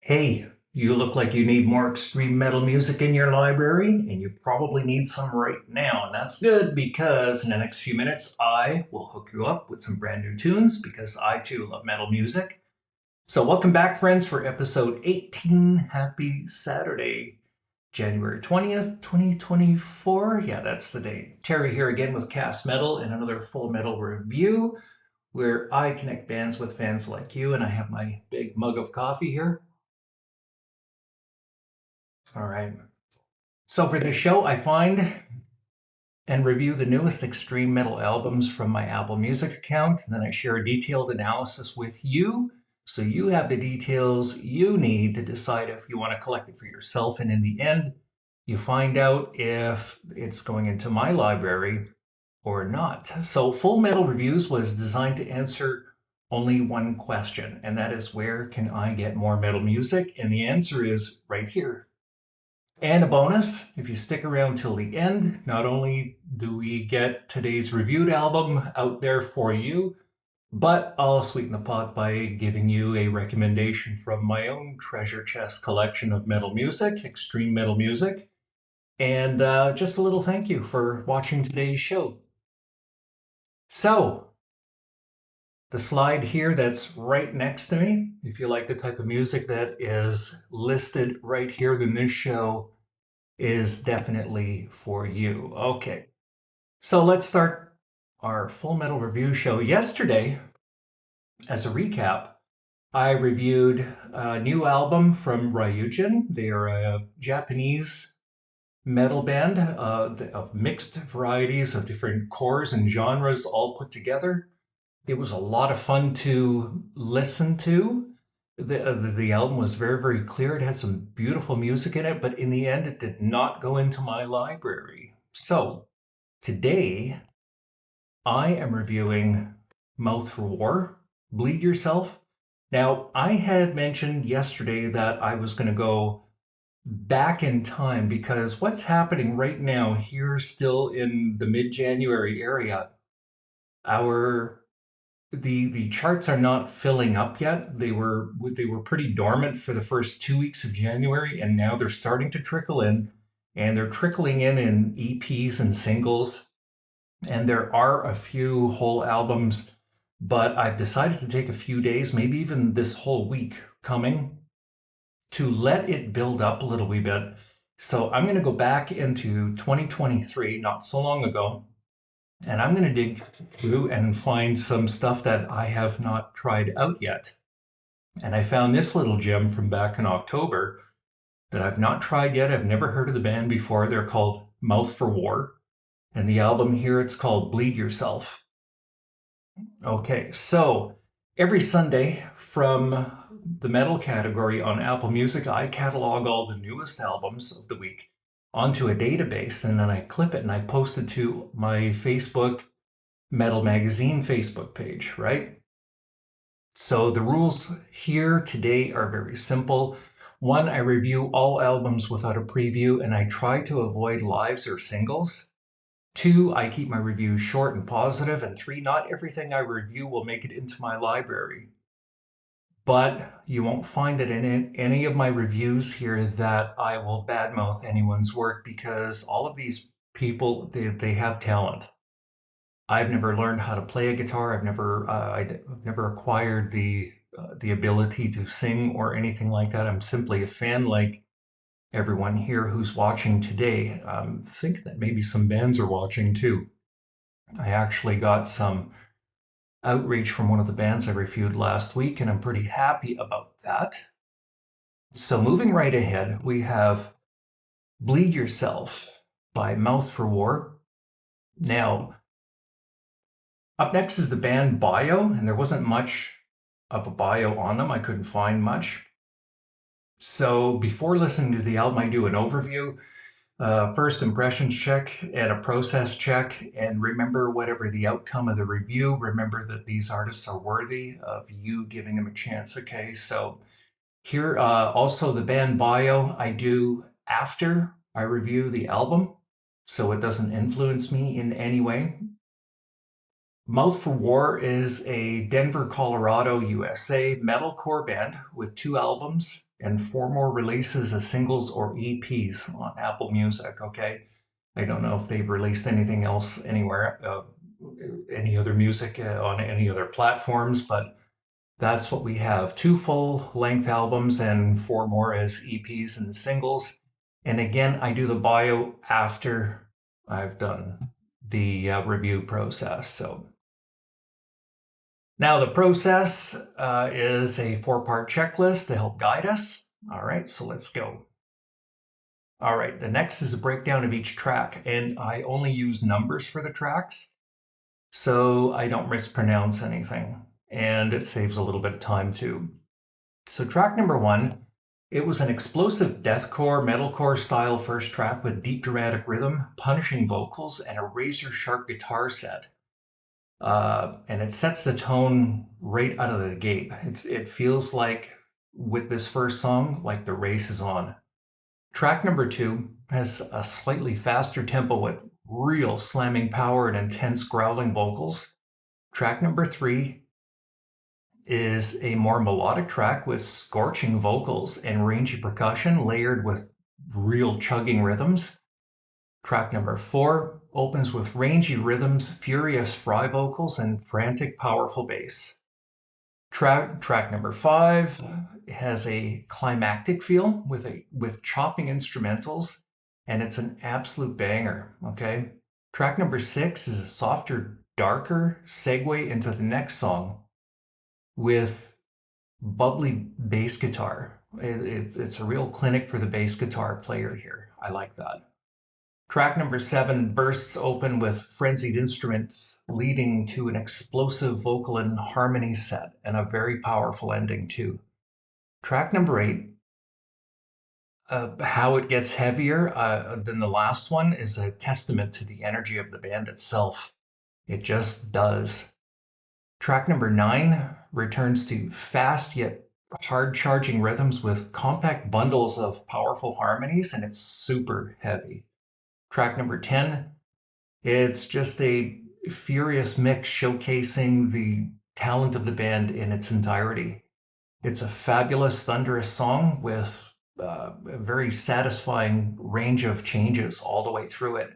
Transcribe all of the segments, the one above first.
Hey, you look like you need more extreme metal music in your library, and you probably need some right now. And that's good because in the next few minutes, I will hook you up with some brand new tunes because I too love metal music. So, welcome back, friends, for episode 18. Happy Saturday, January 20th, 2024. Yeah, that's the date. Terry here again with Cast Metal and another full metal review where I connect bands with fans like you. And I have my big mug of coffee here. All right. So for this show, I find and review the newest extreme metal albums from my Apple Music account. And then I share a detailed analysis with you so you have the details you need to decide if you want to collect it for yourself. And in the end, you find out if it's going into my library or not. So Full Metal Reviews was designed to answer only one question, and that is where can I get more metal music? And the answer is right here. And a bonus, if you stick around till the end, not only do we get today's reviewed album out there for you, but I'll sweeten the pot by giving you a recommendation from my own treasure chest collection of metal music, extreme metal music, and just a little thank you for watching today's show. So, the slide here that's right next to me, if you like the type of music that is listed right here, then this show is definitely for you. Okay, so let's start our Full Metal Review show. Yesterday, as a recap, I reviewed a new album from Ryujin. They are a Japanese metal band of mixed varieties of different cores and genres all put together. It was a lot of fun to listen to. The album was very, very clear. It had some beautiful music in it, but in the end, it did not go into my library. So today, I am reviewing Mouth for War, Bleed Yourself. Now, I had mentioned yesterday that I was going to go back in time because what's happening right now here, still in the mid-January area, our the charts are not filling up yet. They were pretty dormant for the first 2 weeks of January, and now they're starting to trickle in, and they're trickling in EPs and singles, and there are a few whole albums, but I've decided to take a few days, maybe even this whole week coming, to let it build up a little wee bit. So I'm going to go back into 2023, not so long ago, and I'm going to dig through and find some stuff that I have not tried out yet. And I found this little gem from back in October that I've not tried yet. I've never heard of the band before. They're called Mouth for War. And the album here, it's called Bleed Yourself. Okay, so every Sunday from the metal category on Apple Music, I catalog all the newest albums of the week onto a database, and then I clip it and I post it to my Facebook Metal Magazine Facebook page, right? So the rules here today are very simple. One, I review all albums without a preview, and I try to avoid lives or singles. Two, I keep my reviews short and positive. And three, not everything I review will make it into my library. But you won't find it in any of my reviews here that I will badmouth anyone's work because all of these people, they have talent. I've never learned how to play a guitar. I've never acquired the ability to sing or anything like that. I'm simply a fan like everyone here who's watching today. Think that maybe some bands are watching too. I actually got some outreach from one of the bands I reviewed last week, and I'm pretty happy about that. So moving right ahead, we have Bleed Yourself by Mouth for War. Now, up next is the band bio, and there wasn't much of a bio on them. I couldn't find much. So before listening to the album, I do an overview, first impressions check, and a process check. And remember, whatever the outcome of the review, remember that these artists are worthy of you giving them a chance. Okay, so here, also the band bio, I do after I review the album, so it doesn't influence me in any way. Mouth for War is a Denver, Colorado, USA metalcore band with 2 albums and 4 more releases as singles or EPs on Apple Music, okay? I don't know if they've released anything else anywhere, any other music on any other platforms, but that's what we have. 2 full-length albums and 4 more as EPs and singles. And again, I do the bio after I've done the review process. So now the process is a 4-part checklist to help guide us. All right, so let's go. All right, the next is a breakdown of each track, and I only use numbers for the tracks, so I don't mispronounce anything, and it saves a little bit of time too. So track number 1, it was an explosive deathcore, metalcore style first track with deep dramatic rhythm, punishing vocals, and a razor-sharp guitar set. And it sets the tone right out of the gate. It feels like, with this first song, like the race is on. Track number 2 has a slightly faster tempo with real slamming power and intense growling vocals. Track number 3 is a more melodic track with scorching vocals and rangy percussion layered with real chugging rhythms. Track number 4 opens with rangy rhythms, furious fry vocals, and frantic, powerful bass. Track number 5 has a climactic feel with chopping instrumentals, and it's an absolute banger, okay? Track number 6 is a softer, darker segue into the next song with bubbly bass guitar. It's a real clinic for the bass guitar player here. I like that. Track number 7 bursts open with frenzied instruments, leading to an explosive vocal and harmony set, and a very powerful ending too. Track number 8, how it gets heavier than the last one is a testament to the energy of the band itself. It just does. Track number 9 returns to fast yet hard-charging rhythms with compact bundles of powerful harmonies, and it's super heavy. Track number 10, it's just a furious mix showcasing the talent of the band in its entirety. It's a fabulous, thunderous song with a very satisfying range of changes all the way through it.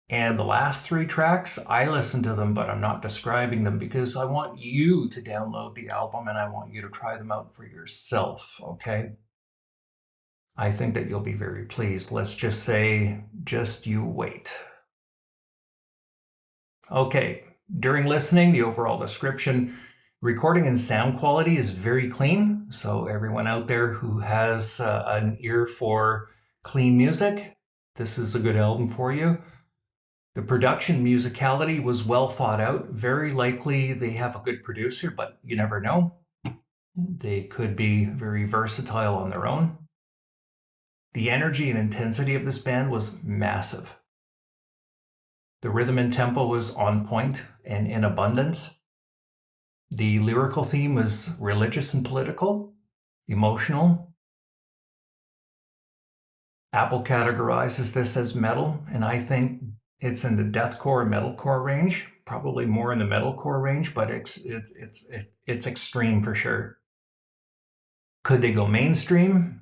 And the last 3 tracks, I listen to them, but I'm not describing them because I want you to download the album and I want you to try them out for yourself, okay? I think that you'll be very pleased. Let's just say, just you wait. Okay, during listening, the overall description, recording and sound quality is very clean. So everyone out there who has an ear for clean music, this is a good album for you. The production musicality was well thought out. Very likely they have a good producer, but you never know. They could be very versatile on their own. The energy and intensity of this band was massive. The rhythm and tempo was on point and in abundance. The lyrical theme was religious and political, emotional. Apple categorizes this as metal, and I think it's in the deathcore and metalcore range, probably more in the metalcore range, but it's extreme for sure. Could they go mainstream?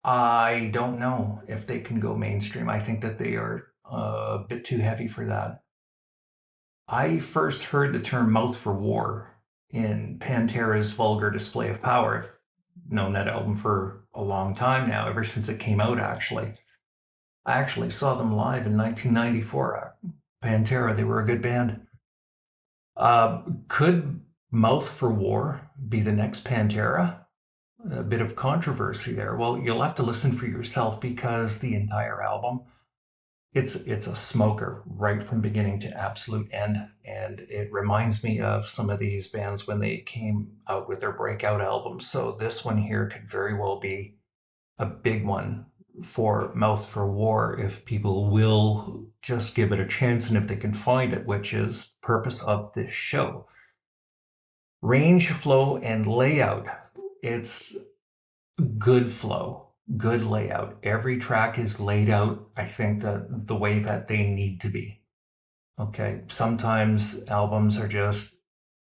I don't know if they can go mainstream. I think that they are a bit too heavy for that. I first heard the term mouth for war in Pantera's Vulgar Display of Power. I've known that album for a long time now, ever since it came out, actually. I actually saw them live in 1994. Pantera, they were a good band. Could Mouth for War be the next Pantera? A bit of controversy there. Well, you'll have to listen for yourself because the entire album, it's a smoker right from beginning to absolute end, and it reminds me of some of these bands when they came out with their breakout albums. So this one here could very well be a big one for Mouth for War if people will just give it a chance and if they can find it, which is the purpose of this show. Range, flow, and layout. It's good flow, good layout. Every track is laid out, I think, the way that they need to be. Okay, sometimes albums are just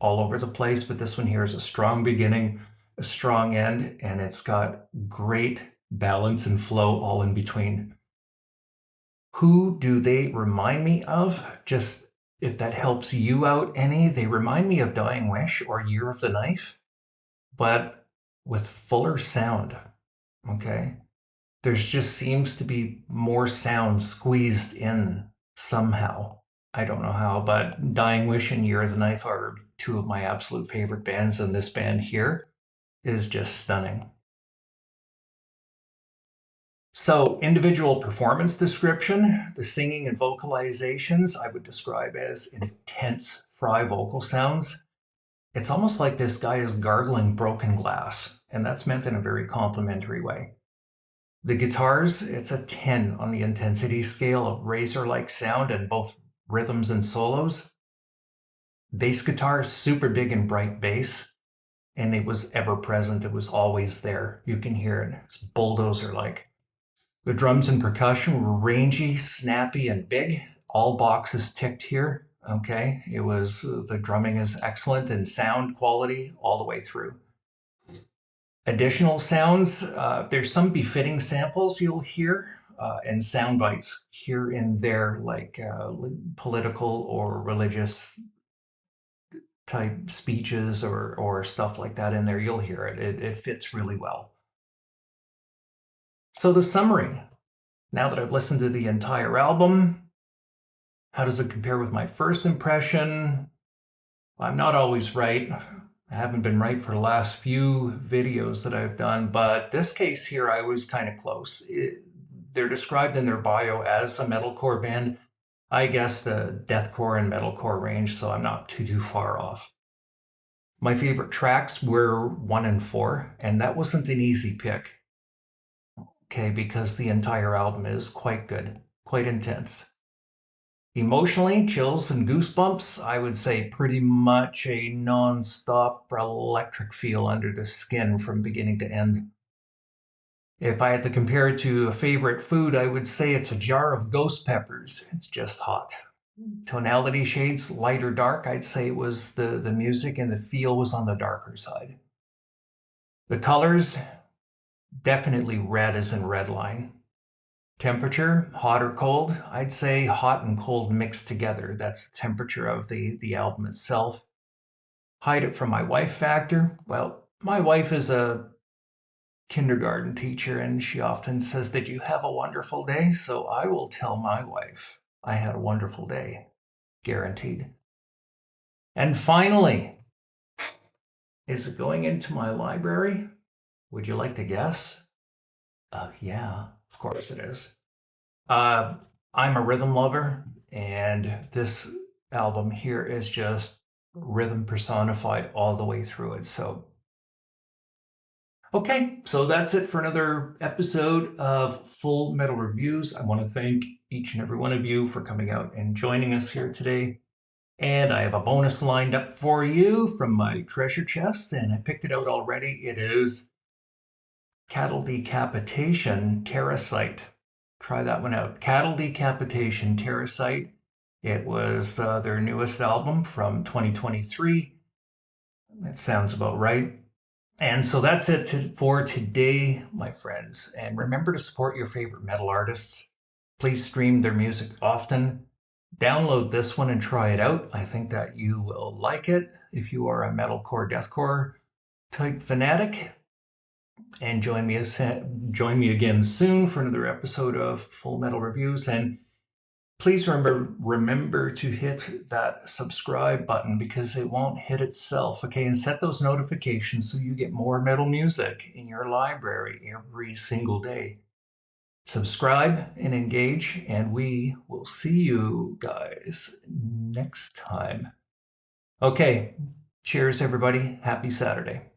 all over the place, but this one here is a strong beginning, a strong end, and it's got great balance and flow all in between. Who do they remind me of? Just if that helps you out any, they remind me of Dying Wish or Year of the Knife, but with fuller sound. Okay. There's just seems to be more sound squeezed in somehow. I don't know how, but Dying Wish and Year of the Knife are two of my absolute favorite bands, and this band here is just stunning. So, individual performance description, the singing and vocalizations I would describe as intense fry vocal sounds. It's almost like this guy is gargling broken glass, and that's meant in a very complimentary way. The guitars, it's a 10 on the intensity scale of razor-like sound in both rhythms and solos. Bass guitar is super big and bright bass, and it was ever present. It was always there. You can hear it. It's bulldozer-like. The drums and percussion were rangy, snappy, and big. All boxes ticked here. Okay, it was the drumming is excellent and sound quality all the way through. Additional sounds, there's some befitting samples you'll hear and sound bites here and there, like political or religious type speeches or stuff like that in there. You'll hear it. It fits really well. So the summary, now that I've listened to the entire album, how does it compare with my first impression? I'm not always right. I haven't been right for the last few videos that I've done, but this case here, I was kind of close. They're described in their bio as a metalcore band. I guess the deathcore and metalcore range, so I'm not too far off. My favorite tracks were 1 and 4, and that wasn't an easy pick. Okay, because the entire album is quite good, quite intense. Emotionally, chills and goosebumps, I would say pretty much a non-stop electric feel under the skin from beginning to end. If I had to compare it to a favorite food, I would say it's a jar of ghost peppers. It's just hot. Tonality shades, light or dark, I'd say it was the music and the feel was on the darker side. The colors, definitely red as in red line. Temperature, hot or cold? I'd say hot and cold mixed together. That's the temperature of the album itself. Hide it from my wife factor? Well, my wife is a kindergarten teacher and she often says that you have a wonderful day, so I will tell my wife I had a wonderful day. Guaranteed. And finally, is it going into my library? Would you like to guess? Yeah, of course it is. I'm a rhythm lover, and this album here is just rhythm personified all the way through it. So, okay, so that's it for another episode of Full Metal Reviews. I want to thank each and every one of you for coming out and joining us here today. And I have a bonus lined up for you from my treasure chest, and I picked it out already. It is Cattle Decapitation Terracite. Try that one out. Cattle Decapitation Terracite. It was their newest album from 2023. That sounds about right. And so that's it for today, my friends. And remember to support your favorite metal artists. Please stream their music often. Download this one and try it out. I think that you will like it if you are a metalcore, deathcore type fanatic. And join me again soon for another episode of Full Metal Reviews. And please remember to hit that subscribe button because it won't hit itself. Okay, and set those notifications so you get more metal music in your library every single day. Subscribe and engage, and we will see you guys next time. Okay, cheers, everybody. Happy Saturday.